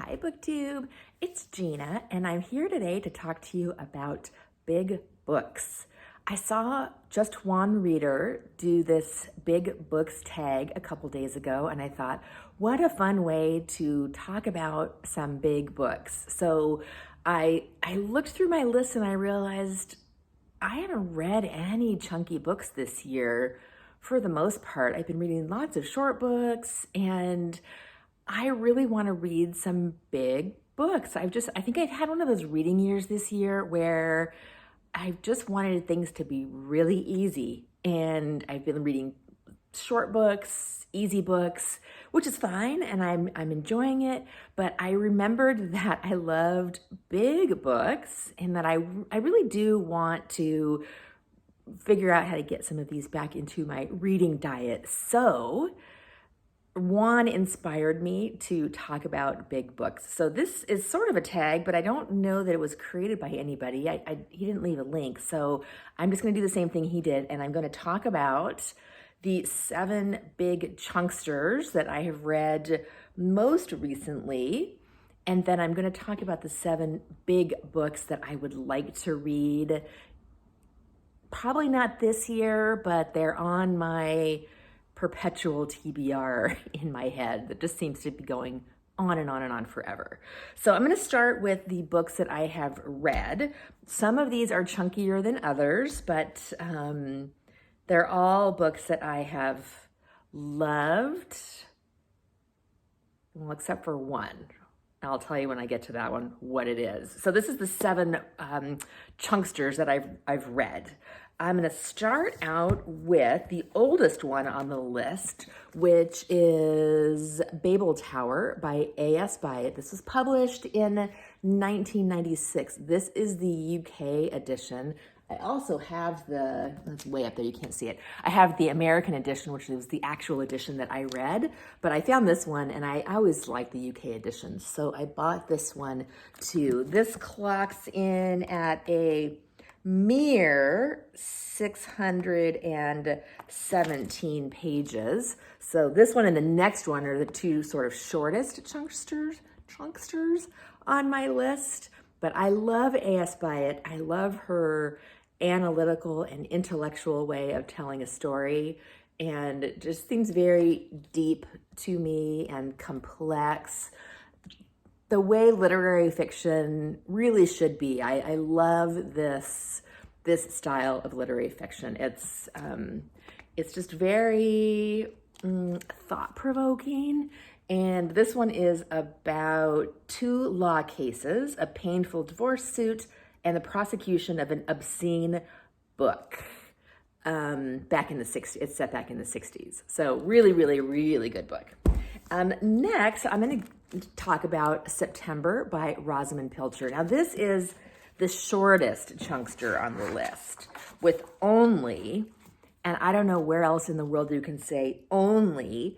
Hi BookTube, it's Gina and I'm here today to talk to you about big books. I saw Just One Reader do this big books tag a couple days ago and I thought, what a fun way to talk about some big books. So I looked through my list and I realized I haven't read any chunky books this year for the most part. I've been reading lots of short books and I really want to read some big books. I think I've had one of those reading years this year where I've just wanted things to be really easy. And I've been reading short books, easy books, which is fine, and I'm enjoying it. But I remembered that I loved big books and that I really do want to figure out how to get some of these back into my reading diet. So one inspired me to talk about big books. So this is sort of a tag, but I don't know that it was created by anybody. He didn't leave a link. So I'm just going to do the same thing he did. And I'm going to talk about the 7 big chunksters that I have read most recently. And then I'm going to talk about the 7 big books that I would like to read. Probably not this year, but they're on my perpetual TBR in my head that just seems to be going on and on and on forever. So I'm going to start with the books that I have read. Some of these are chunkier than others, but they're all books that I have loved, well, except for one. I'll tell you when I get to that one what it is. So this is the 7 chunksters that I've read. I'm going to start out with the oldest one on the list, which is Babel Tower by A.S. Byte. This was published in 1996. This is the UK edition. I also have that's way up there, you can't see it. I have the American edition, which is the actual edition that I read, but I found this one and I always like the UK edition. So I bought this one too. This clocks in at a mere 617 pages. So this one and the next one are the 2 sort of shortest chunksters on my list. But I love A.S. Byte. I love her analytical and intellectual way of telling a story, and it just seems very deep to me and complex. The way literary fiction really should be. I love this style of literary fiction. It's just very thought-provoking. And this one is about 2 law cases, a painful divorce suit, and the prosecution of an obscene book. Back in the 60s, it's set back in the 60s. So really, really, really good book. Next, I'm going to talk about September by Rosamund Pilcher. Now this is the shortest chunkster on the list with only, and I don't know where else in the world you can say only,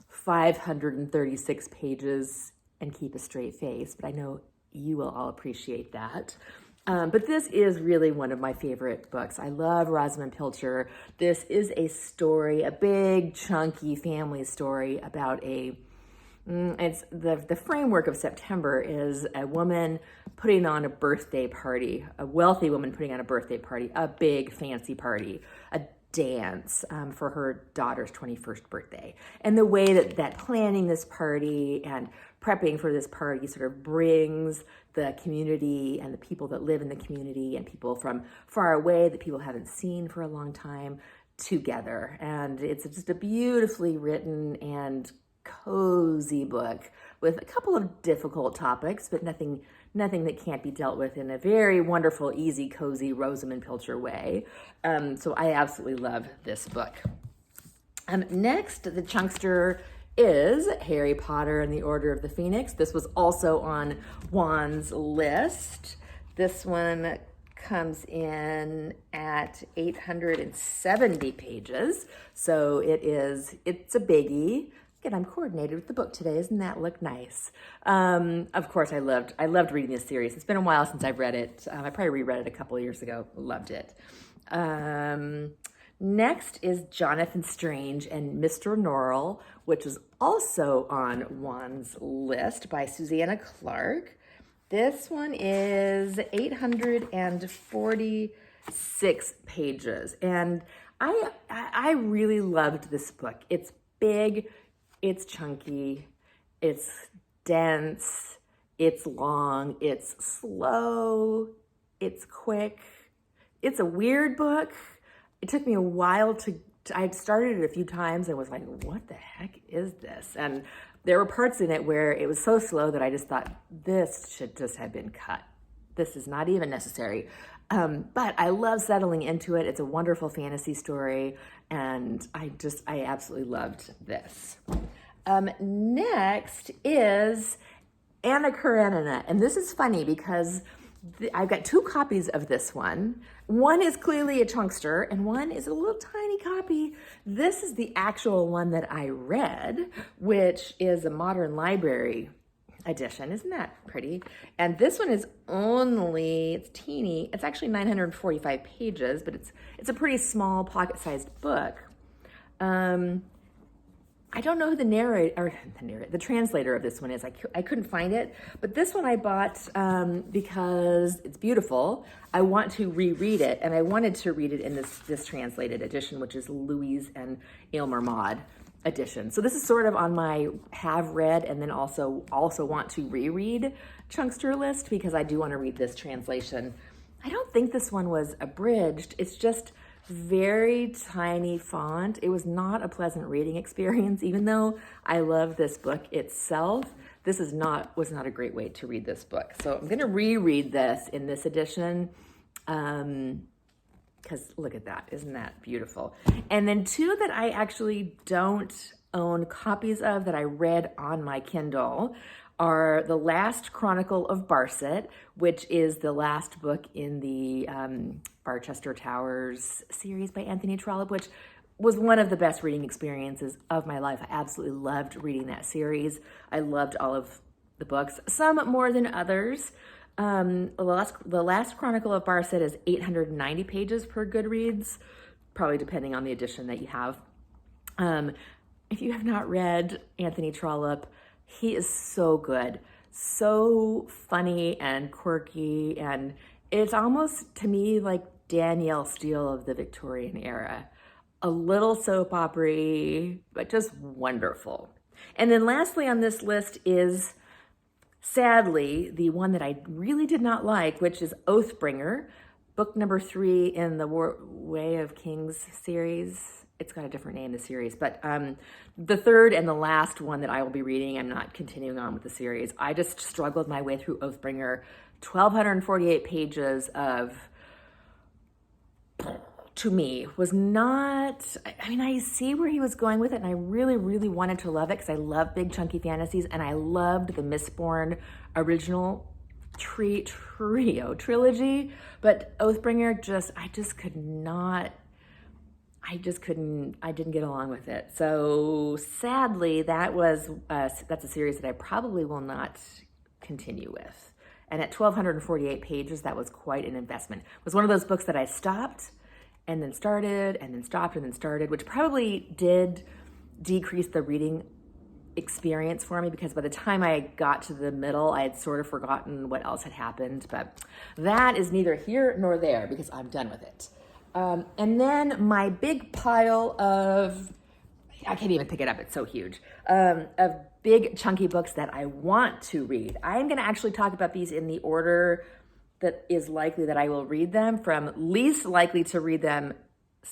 536 pages and keep a straight face, but I know you will all appreciate that. But this is really one of my favorite books. I love Rosamund Pilcher. This is a story, a big, chunky family story about it's the framework of September is a woman putting on a birthday party, a wealthy woman putting on a birthday party, a big fancy party, a dance for her daughter's 21st birthday. And the way that planning this party and prepping for this party sort of brings the community and the people that live in the community and people from far away that people haven't seen for a long time together. And it's just a beautifully written and cozy book with a couple of difficult topics, but nothing that can't be dealt with in a very wonderful, easy, cozy Rosamund Pilcher way. So I absolutely love this book. Next, the chunkster is Harry Potter and the Order of the Phoenix. This was also on Juan's list. This one comes in at 870 pages. So it's a biggie. Again, I'm coordinated with the book today. Doesn't that look nice? Of course, I loved reading this series. It's been a while since I've read it. I probably reread it a couple of years ago. Loved it. Next is Jonathan Strange and Mr. Norrell, which is also on Juan's list by Susanna Clark. This one is 846 pages, and I really loved this book. It's big, it's chunky, it's dense, it's long, it's slow, it's quick. It's a weird book. It took me a while I'd started it a few times and was like, what the heck is this? And there were parts in it where it was so slow that I just thought, this should just have been cut. This is not even necessary. But I love settling into it. It's a wonderful fantasy story, and I absolutely loved this. Next is Anna Karenina, and this is funny because I've got two copies of this one. One is clearly a chunkster, and one is a little tiny copy. This is the actual one that I read, which is a modern library edition. Isn't that pretty? And this one is it's teeny. It's actually 945 pages, but it's a pretty small pocket-sized book. I don't know who the translator of this one is. I couldn't find it, but this one I bought because it's beautiful. I want to reread it, and I wanted to read it in this translated edition, which is Louise and Aylmer Maude edition. So this is sort of on my have read and then also want to reread chunkster list, because I do want to read this translation. I don't think this one was abridged. It's just very tiny font. It was not a pleasant reading experience, even though I love this book itself. This was not a great way to read this book. So I'm going to reread this in this edition, because look at that. Isn't that beautiful? And then two that I actually don't own copies of that I read on my Kindle are The Last Chronicle of Barset, which is the last book in the Barchester Towers series by Anthony Trollope, which was one of the best reading experiences of my life. I absolutely loved reading that series. I loved all of the books, some more than others. The Last Chronicle of Barset is 890 pages per Goodreads, probably depending on the edition that you have. If you have not read Anthony Trollope, he is so good, so funny and quirky, and it's almost, to me, like Danielle Steele of the Victorian era. A little soap opera-y, but just wonderful. And then lastly on this list is, sadly, the one that I really did not like, which is Oathbringer, book number 3 in the Way of Kings series. It's got a different name, the series, but the third and the last one that I will be reading. I'm not continuing on with the series. I just struggled my way through Oathbringer. 1,248 pages of, to me, was not, I mean, I see where he was going with it, and I really, really wanted to love it because I love big chunky fantasies, and I loved the Mistborn original trilogy, but Oathbringer I didn't get along with it. So sadly, that's a series that I probably will not continue with. And at 1,248 pages, that was quite an investment. It was one of those books that I stopped and then started and then stopped and then started, which probably did decrease the reading experience for me, because by the time I got to the middle, I had sort of forgotten what else had happened. But that is neither here nor there, because I'm done with it. And then my big pile of, I can't even pick it up, it's so huge, of big chunky books that I want to read. I'm going to actually talk about these in the order that is likely that I will read them, from least likely to read them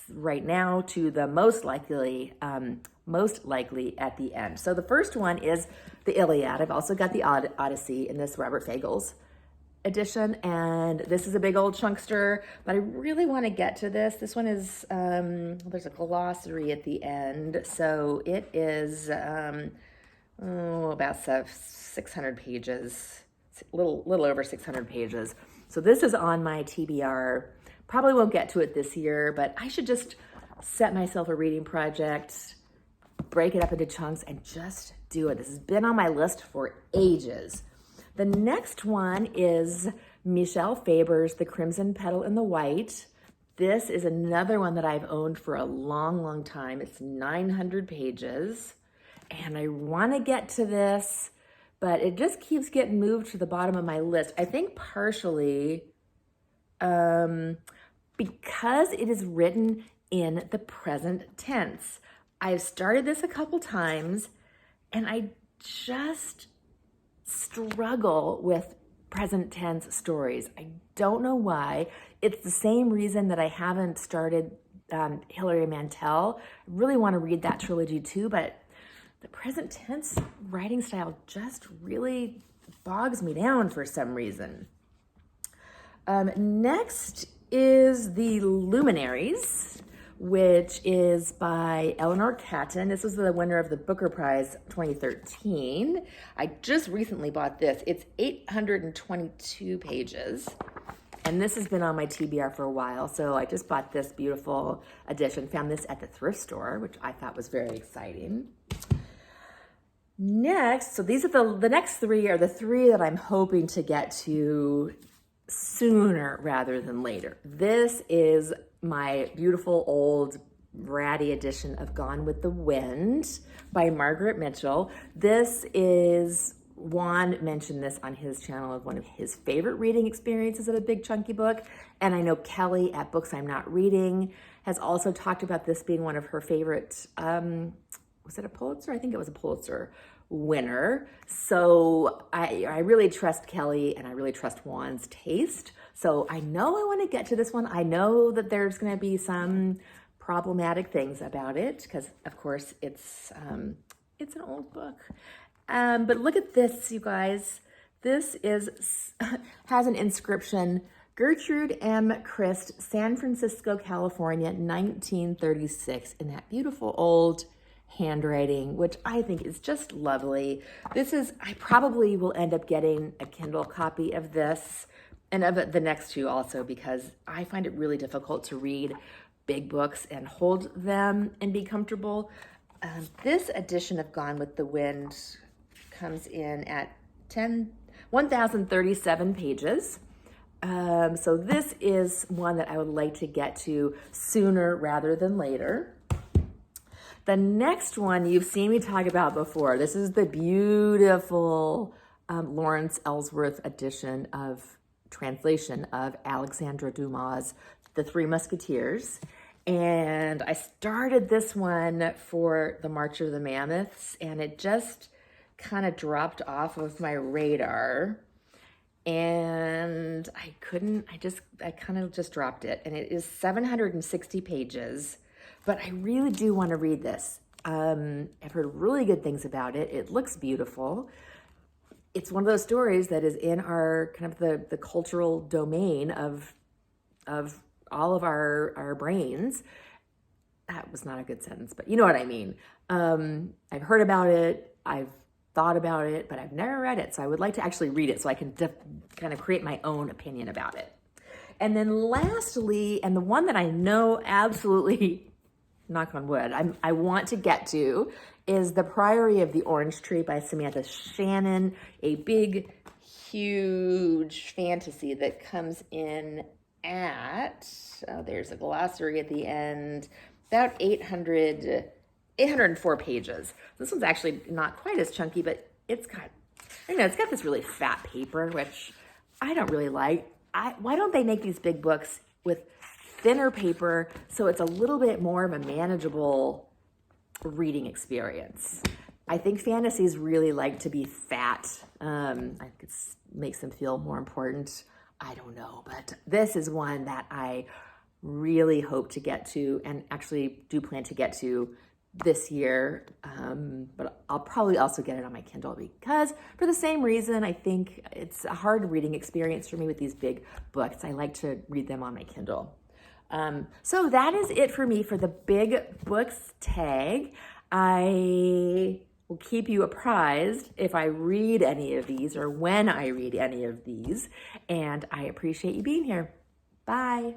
right now to the most likely at the end. So the first one is the Iliad. I've also got the Odyssey in this Robert Fagles edition, and this is a big old chunkster, but I really want to get to this. This one is, there's a glossary at the end, so it is about 600 pages, a little over 600 pages. So this is on my TBR. Probably won't get to it this year, but I should just set myself a reading project, break it up into chunks, and just do it. This has been on my list for ages. The next one is Michelle Faber's The Crimson Petal and the White. This is another one that I've owned for a long, long time. It's 900 pages, and I want to get to this, but it just keeps getting moved to the bottom of my list. I think partially because it is written in the present tense. I've started this a couple times, and I just struggle with present tense stories. I don't know why. It's the same reason that I haven't started Hilary Mantel. I really want to read that trilogy too, but the present tense writing style just really bogs me down for some reason. Next is the Luminaries, which is by Eleanor Catton. This was the winner of the Booker Prize 2013. I just recently bought this. It's 822 pages. And this has been on my TBR for a while. So I just bought this beautiful edition. Found this at the thrift store, which I thought was very exciting. Next, so these are the next three are the three that I'm hoping to get to sooner rather than later. This is my beautiful old ratty edition of Gone with the Wind by Margaret Mitchell. This is, Juan mentioned this on his channel of one of his favorite reading experiences of a big chunky book. And I know Kelly at Books I'm Not Reading has also talked about this being one of her favorite, was it a Pulitzer? I think it was a Pulitzer winner. So I really trust Kelly and I really trust Juan's taste. So I know I want to get to this one. I know that there's going to be some problematic things about it because, of course, it's an old book. But look at this, you guys. This has an inscription: Gertrude M. Christ, San Francisco, California, 1936, in that beautiful old handwriting, which I think is just lovely. I probably will end up getting a Kindle copy of this and of the next two also, because I find it really difficult to read big books and hold them and be comfortable. This edition of Gone with the Wind comes in at 1,037 pages. So this is one that I would like to get to sooner rather than later. The next one you've seen me talk about before. This is the beautiful Lawrence Ellsworth translation of Alexandre Dumas' The Three Musketeers. And I started this one for the March of the Mammoths, and it just kind of dropped off of my radar. And I kind of just dropped it. And it is 760 pages. But I really do want to read this. I've heard really good things about it. It looks beautiful. It's one of those stories that is in our kind of the cultural domain of all of our brains. That was not a good sentence, but you know what I mean. I've heard about it. I've thought about it, but I've never read it. So I would like to actually read it so I can kind of create my own opinion about it. And then lastly, and the one that I know absolutely, knock on wood, I want to get to is The Priory of the Orange Tree by Samantha Shannon, a big, huge fantasy that comes in at, there's a glossary at the end, about 804 pages. This one's actually not quite as chunky, but it's got this really fat paper, which I don't really like. Why don't they make these big books with thinner paper so it's a little bit more of a manageable reading experience? I think fantasies really like to be fat. I think it makes them feel more important. I don't know, but this is one that I really hope to get to and actually do plan to get to this year. But I'll probably also get it on my Kindle because for the same reason, I think it's a hard reading experience for me with these big books. I like to read them on my Kindle. So that is it for me for the big books tag. I will keep you apprised if I read any of these or when I read any of these. And I appreciate you being here. Bye.